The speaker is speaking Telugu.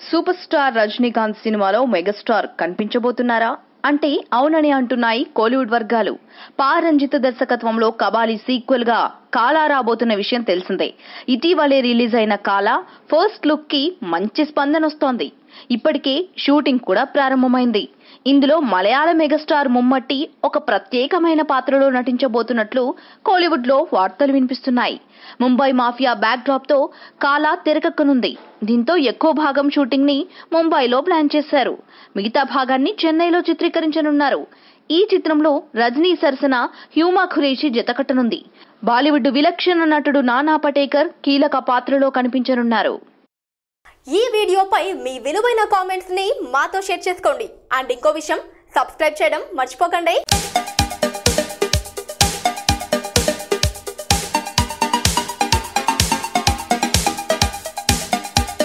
సూపర్ స్టార్ రజనీకాంత్ సినిమాలో మెగాస్టార్ కనిపించబోతున్నారా అంటే అవునని అంటున్నాయి కోలీవుడ్ వర్గాలు. పారంజిత్ దర్శకత్వంలో కబాలి సీక్వెల్ గా కాలా రాబోతున్న విషయం తెలిసిందే. ఇటీవలే రిలీజ్ అయిన కాలా ఫస్ట్ లుక్ కి మంచి స్పందన వస్తోంది. ఇప్పటికే షూటింగ్ కూడా ప్రారంభమైంది. ఇందులో మలయాళ మెగాస్టార్ ముమ్మట్టి ఒక ప్రత్యేకమైన పాత్రలో నటించబోతున్నట్లు కోలీవుడ్ లో వార్తలు వినిపిస్తున్నాయి. ముంబై మాఫియా బ్యాక్ డ్రాప్ తో కాలా తెరకెక్కనుంది. దీంతో ఎక్కువ భాగం షూటింగ్ ని ముంబైలో ప్లాన్ చేశారు. మిగతా భాగాన్ని చెన్నైలో చిత్రీకరించనున్నారు. ఈ చిత్రంలో రజనీ సరసన హ్యూమా ఖురేషి జతకట్టనుంది. బాలీవుడ్ విలక్షణ నటుడు నానా పటేకర్ కీలక పాత్రలో కనిపించనున్నారు. ఈ వీడియోపై మీ విలువైన కామెంట్స్ ని మాతో షేర్ చేసుకోండి. అండ్ ఇంకో విషయం, సబ్స్క్రైబ్ చేయడం మర్చిపోకండి.